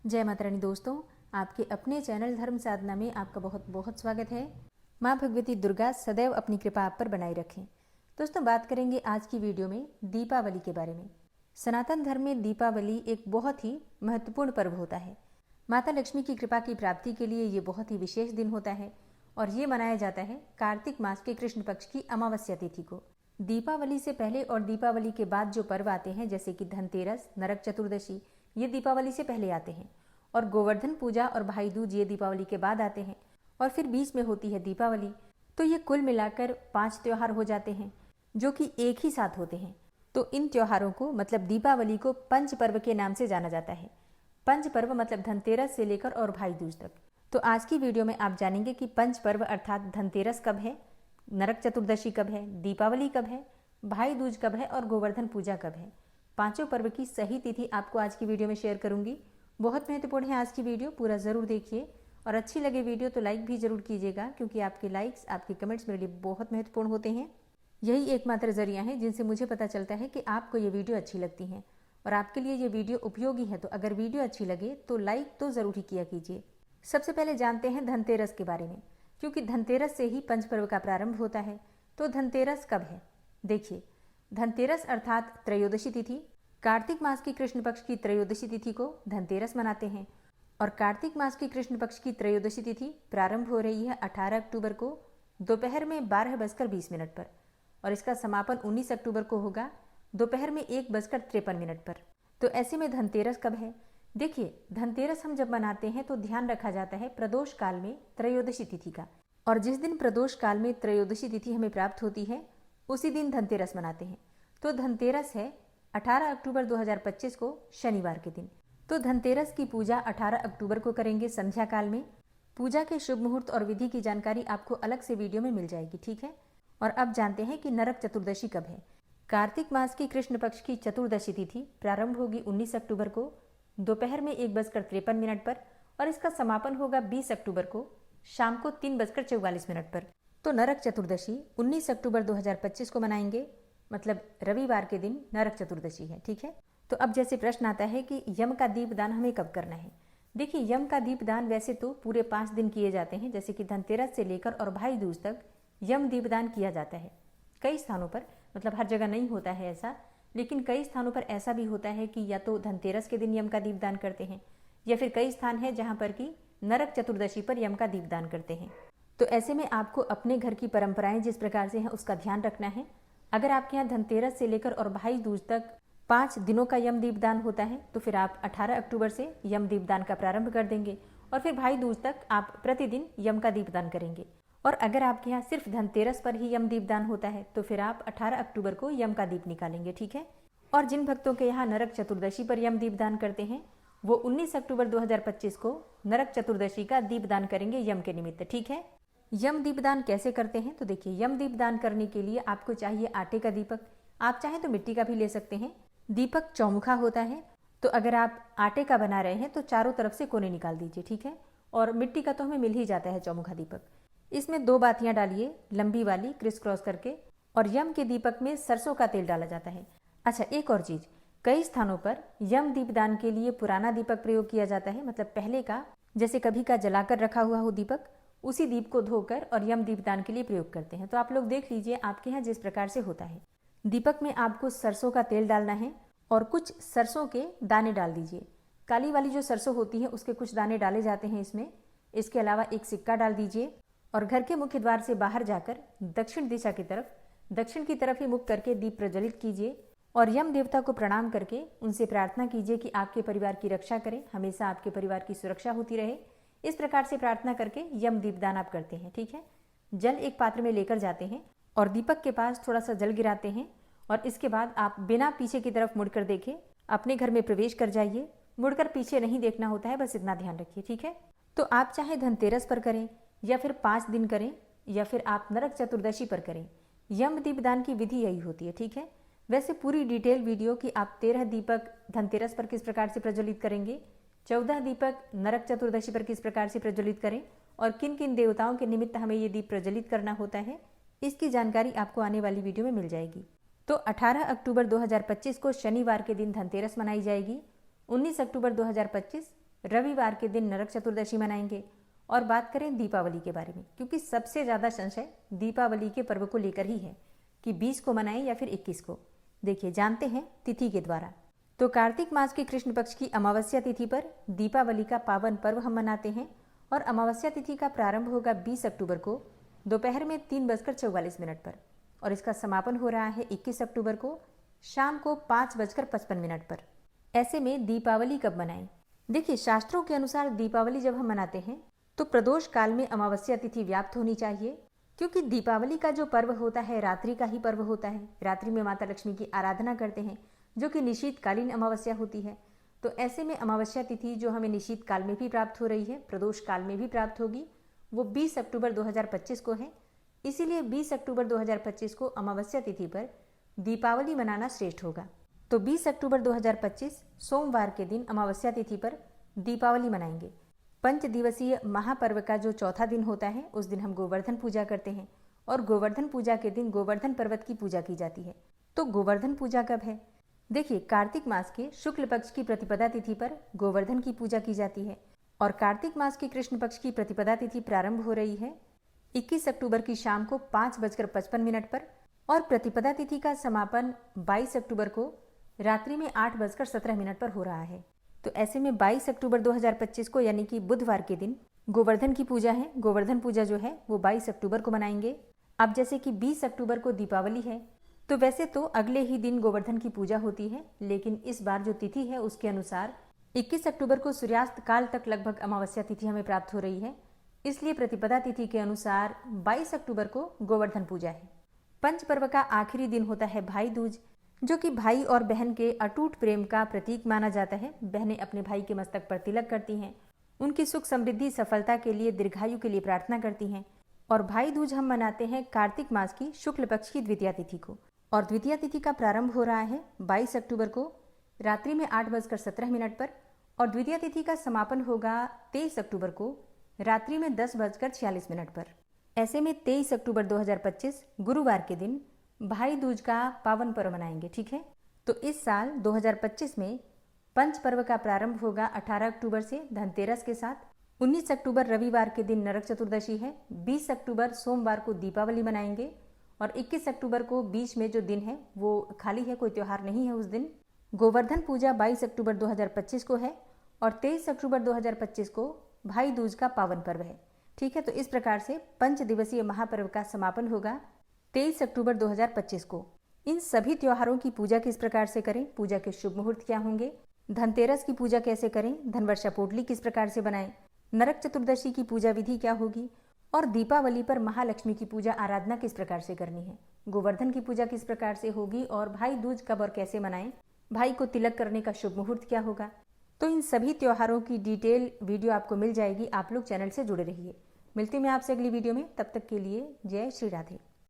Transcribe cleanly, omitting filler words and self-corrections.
जय माता रानी दोस्तों, आपके अपने चैनल धर्म साधना में आपका बहुत बहुत स्वागत है। माँ भगवती दुर्गा सदैव अपनी कृपा आप पर बनाए रखें। दोस्तों, बात करेंगे आज की वीडियो में दीपावली के बारे में। सनातन धर्म में दीपावली एक बहुत ही महत्वपूर्ण पर्व होता है। माता लक्ष्मी की कृपा की प्राप्ति के लिए ये बहुत ही विशेष दिन होता है और ये मनाया जाता है कार्तिक मास के कृष्ण पक्ष की अमावस्या तिथि को। दीपावली से पहले और दीपावली के बाद जो पर्व आते हैं, जैसे कि धनतेरस, नरक चतुर्दशी, ये दीपावली से पहले आते हैं, और गोवर्धन पूजा और भाई दूज ये दीपावली के बाद आते हैं, और फिर बीच में होती है दीपावली। तो ये कुल मिलाकर 5 त्योहार हो जाते हैं जो कि एक ही साथ होते हैं। तो इन त्योहारों को मतलब दीपावली को पंच पर्व के नाम से जाना जाता है। पंच पर्व मतलब धनतेरस से लेकर और भाई दूज तक। तो आज की वीडियो में आप जानेंगे कि पंच पर्व अर्थात धनतेरस कब है, नरक चतुर्दशी कब है, दीपावली कब है, भाई दूज कब है और गोवर्धन पूजा कब है। पांचों पर्व की सही तिथि आपको आज की वीडियो में शेयर करूंगी। बहुत महत्वपूर्ण है आज की वीडियो, पूरा ज़रूर देखिए। और अच्छी लगे वीडियो तो लाइक भी ज़रूर कीजिएगा, क्योंकि आपके लाइक्स, आपके कमेंट्स मेरे लिए बहुत महत्वपूर्ण होते हैं। यही एकमात्र जरिया है जिनसे मुझे पता चलता है कि आपको ये वीडियो अच्छी लगती है और आपके लिए ये वीडियो उपयोगी है। तो अगर वीडियो अच्छी लगे तो लाइक तो ज़रूर ही किया कीजिए। सबसे पहले जानते हैं धनतेरस के बारे में, क्योंकि धनतेरस से ही पंच पर्व का प्रारंभ होता है। तो धनतेरस कब है? देखिए, धनतेरस अर्थात त्रयोदशी तिथि, कार्तिक मास की कृष्ण पक्ष की त्रयोदशी तिथि को धनतेरस मनाते हैं। और कार्तिक मास की कृष्ण पक्ष की त्रयोदशी तिथि प्रारंभ हो रही है 18 अक्टूबर को दोपहर में 12:20 पर, और इसका समापन 19 अक्टूबर को होगा दोपहर में 1:53 पर। तो ऐसे में धनतेरस कब है? देखिए, धनतेरस हम जब मनाते हैं तो ध्यान रखा जाता है प्रदोष काल में त्रयोदशी तिथि का, और जिस दिन प्रदोष काल में त्रयोदशी तिथि हमें प्राप्त होती है उसी दिन धनतेरस मनाते हैं। तो धनतेरस है 18 अक्टूबर 2025 को शनिवार के दिन। तो धनतेरस की पूजा 18 अक्टूबर को करेंगे संध्या काल में। पूजा के शुभ मुहूर्त और विधि की जानकारी आपको अलग से वीडियो में मिल जाएगी, ठीक है। और अब जानते हैं कि नरक चतुर्दशी कब है। कार्तिक मास की कृष्ण पक्ष की चतुर्दशी तिथि प्रारंभ होगी 19 अक्टूबर को दोपहर में 1:53 पर, और इसका समापन होगा 20 अक्टूबर को शाम को 3:44 पर। तो नरक चतुर्दशी 19 अक्टूबर 2025 को मनाएंगे, मतलब रविवार के दिन नरक चतुर्दशी है, ठीक है। तो अब जैसे प्रश्न आता है कि यम का दीपदान हमें कब करना है। देखिए, यम का दीपदान वैसे तो पूरे 5 दिन किए जाते हैं, जैसे कि धनतेरस से लेकर और भाई दूज तक यम दीपदान किया जाता है। कई स्थानों पर, मतलब हर जगह नहीं होता है ऐसा, लेकिन कई स्थानों पर ऐसा भी होता है कि या तो धनतेरस के दिन यम का दीपदान करते हैं, या फिर कई स्थान है जहाँ पर कि नरक चतुर्दशी पर यम का दीपदान करते हैं। तो ऐसे में आपको अपने घर की परंपराएं जिस प्रकार से हैं उसका ध्यान रखना है। अगर आपके यहाँ धनतेरस से लेकर और भाई दूज तक 5 दिनों का यम दीपदान होता है तो फिर आप 18 अक्टूबर से यम दीपदान का प्रारंभ कर देंगे, और फिर भाई दूज तक आप प्रतिदिन यम का दीपदान करेंगे। और अगर आपके यहाँ सिर्फ धनतेरस पर ही यम दीपदान होता है तो फिर आप 18 अक्टूबर को यम का दीप निकालेंगे, ठीक है। और जिन भक्तों के यहाँ नरक चतुर्दशी पर यम दीपदान करते हैं वो 19 अक्टूबर 2025 को नरक चतुर्दशी का दीपदान करेंगे यम के निमित्त, ठीक है। यम दीपदान कैसे करते हैं? तो देखिए, यम दीपदान करने के लिए आपको चाहिए आटे का दीपक। आप चाहें तो मिट्टी का भी ले सकते हैं। दीपक चौमुखा होता है, तो अगर आप आटे का बना रहे हैं तो चारों तरफ से कोने निकाल दीजिए, ठीक है। और मिट्टी का तो हमें मिल ही जाता है चौमुखा दीपक। इसमें 2 बातियां डालिए, लंबी वाली क्रिस क्रॉस करके, और यम के दीपक में सरसों का तेल डाला जाता है। अच्छा, एक और चीज, कई स्थानों पर यम दीपदान के लिए पुराना दीपक प्रयोग किया जाता है, मतलब पहले का, जैसे कभी का जलाकर रखा हुआ हो दीपक, उसी दीप को धोकर और यम दीपदान के लिए प्रयोग करते हैं। तो आप लोग देख लीजिए आपके यहाँ जिस प्रकार से होता है। दीपक में आपको सरसों का तेल डालना है और कुछ सरसों के दाने डाल दीजिए। काली वाली जो सरसों होती है उसके कुछ दाने डाले जाते हैं इसमें। इसके अलावा एक सिक्का डाल दीजिए, और घर के मुख्य द्वार से बाहर जाकर दक्षिण दिशा की तरफ, दक्षिण की तरफ ही मुख करके दीप प्रज्वलित कीजिए, और यम देवता को प्रणाम करके उनसे प्रार्थना कीजिए कि आपके परिवार की रक्षा करें, हमेशा आपके परिवार की सुरक्षा होती रहे। इस प्रकार से प्रार्थना करके यम दीपदान आप करते हैं, ठीक है। जल एक पात्र में लेकर जाते हैं और दीपक के पास थोड़ा सा जल गिराते हैं, और इसके बाद आप बिना पीछे की तरफ मुड़कर देखे अपने घर में प्रवेश कर जाइए। मुड़कर पीछे नहीं देखना होता है, बस इतना ध्यान रखिए, ठीक है। तो आप चाहे धनतेरस पर करें या फिर 5 दिन करें या फिर आप नरक चतुर्दशी पर करें, यम दीपदान की विधि यही होती है, ठीक है। वैसे पूरी डिटेल वीडियो कि आप 13 दीपक धनतेरस पर किस प्रकार से प्रज्वलित करेंगे, 14 दीपक नरक चतुर्दशी पर किस प्रकार से प्रज्वलित करें, और किन किन देवताओं के निमित्त हमें ये दीप प्रज्वलित करना होता है, इसकी जानकारी आपको आने वाली वीडियो में मिल जाएगी। तो 18 अक्टूबर 2025 को शनिवार के दिन धनतेरस मनाई जाएगी। 19 अक्टूबर 2025 रविवार के दिन नरक चतुर्दशी मनाएंगे। और बात करें दीपावली के बारे में, क्योंकि सबसे ज़्यादा संशय दीपावली के पर्व को लेकर ही है कि 20 को मनाएं या फिर 21 को। देखिए, जानते हैं तिथि के द्वारा। तो कार्तिक मास के कृष्ण पक्ष की अमावस्या तिथि पर दीपावली का पावन पर्व हम मनाते हैं और अमावस्या तिथि का प्रारंभ होगा 20 अक्टूबर को दोपहर में 3:44 पर और इसका समापन हो रहा है 21 अक्टूबर को शाम को 5:55 पर। ऐसे में दीपावली कब मनाएं? देखिए, शास्त्रों के अनुसार दीपावली जब हम मनाते हैं तो प्रदोष काल में अमावस्या तिथि व्याप्त होनी चाहिए, क्योंकि दीपावली का जो पर्व होता है रात्रि का ही पर्व होता है। रात्रि में माता लक्ष्मी की आराधना करते हैं, जो कि निशीतकालीन अमावस्या होती है। तो ऐसे में अमावस्या तिथि जो हमें निशीत काल में भी प्राप्त हो रही है, प्रदोष काल में भी प्राप्त होगी, वो 20 अक्टूबर 2025 को है। इसीलिए 20 अक्टूबर 2025 को अमावस्या तिथि पर दीपावली मनाना श्रेष्ठ होगा। तो 20 अक्टूबर 2025 सोमवार के दिन अमावस्या तिथि पर दीपावली मनाएंगे। 5 दिवसीय महापर्व का जो चौथा दिन होता है उस दिन हम गोवर्धन पूजा करते हैं और गोवर्धन पूजा के दिन गोवर्धन पर्वत की पूजा की जाती है। तो गोवर्धन पूजा कब है? देखिए, कार्तिक मास के शुक्ल पक्ष की प्रतिपदा तिथि पर गोवर्धन की पूजा की जाती है और कार्तिक मास के कृष्ण पक्ष की प्रतिपदा तिथि प्रारंभ हो रही है 21 अक्टूबर की शाम को 5:55 पर और प्रतिपदा तिथि का समापन 22 अक्टूबर को रात्रि में 8:17 पर हो रहा है। तो ऐसे में 22 अक्टूबर 2025 को यानी कि बुधवार के दिन गोवर्धन की पूजा है। गोवर्धन पूजा जो है वो 22 अक्टूबर को मनाएंगे। अब जैसे कि 20 अक्टूबर को दीपावली है, तो वैसे तो अगले ही दिन गोवर्धन की पूजा होती है, लेकिन इस बार जो तिथि है उसके अनुसार 21 अक्टूबर को सूर्यास्त काल तक लगभग अमावस्या तिथि हमें प्राप्त हो रही है। इसलिए प्रतिपदा तिथि के अनुसार 22 अक्टूबर को गोवर्धन पूजा है। पंच पर्व का आखिरी दिन होता है भाई दूज, जो कि भाई और बहन के अटूट प्रेम का प्रतीक माना जाता है। बहनें अपने भाई के मस्तक पर तिलक करती हैं, उनकी सुख समृद्धि सफलता के लिए दीर्घायु के लिए प्रार्थना करती हैं। और भाई दूज हम मनाते हैं कार्तिक मास की शुक्ल पक्ष की द्वितीया तिथि को और द्वितीया तिथि का प्रारंभ हो रहा है 22 अक्टूबर को रात्रि में 8:17 पर और द्वितीया तिथि का समापन होगा 23 अक्टूबर को रात्रि में 10:46 पर। ऐसे में 23 अक्टूबर 2025 गुरुवार के दिन भाई दूज का पावन पर्व मनाएंगे। ठीक है, तो इस साल 2025 में पंच पर्व का प्रारंभ होगा 18 अक्टूबर से धनतेरस के साथ। 19 अक्टूबर रविवार के दिन नरक चतुर्दशी है। 20 अक्टूबर सोमवार को दीपावली मनाएंगे और 21 अक्टूबर को बीच में जो दिन है वो खाली है, कोई त्योहार नहीं है उस दिन। गोवर्धन पूजा 22 अक्टूबर 2025 को है और 23 अक्टूबर 2025 को भाई दूज का पावन पर्व है। ठीक है, तो इस प्रकार से 5 दिवसीय महापर्व का समापन होगा 23 अक्टूबर 2025 को। इन सभी त्योहारों की पूजा किस प्रकार से करें, पूजा के शुभ मुहूर्त क्या होंगे, धनतेरस की पूजा कैसे करें, धनवर्षा पोटली किस प्रकार से बनाएं, नरक चतुर्दशी की पूजा विधि क्या होगी और दीपावली पर महालक्ष्मी की पूजा आराधना किस प्रकार से करनी है, गोवर्धन की पूजा किस प्रकार से होगी और भाई दूज कब और कैसे मनाएं, भाई को तिलक करने का शुभ मुहूर्त क्या होगा। तो इन सभी त्योहारों की डिटेल वीडियो आपको मिल जाएगी। आप लोग चैनल से जुड़े रहिए। मिलती मैं आपसे अगली वीडियो में, तब तक के लिए जय श्री राधे।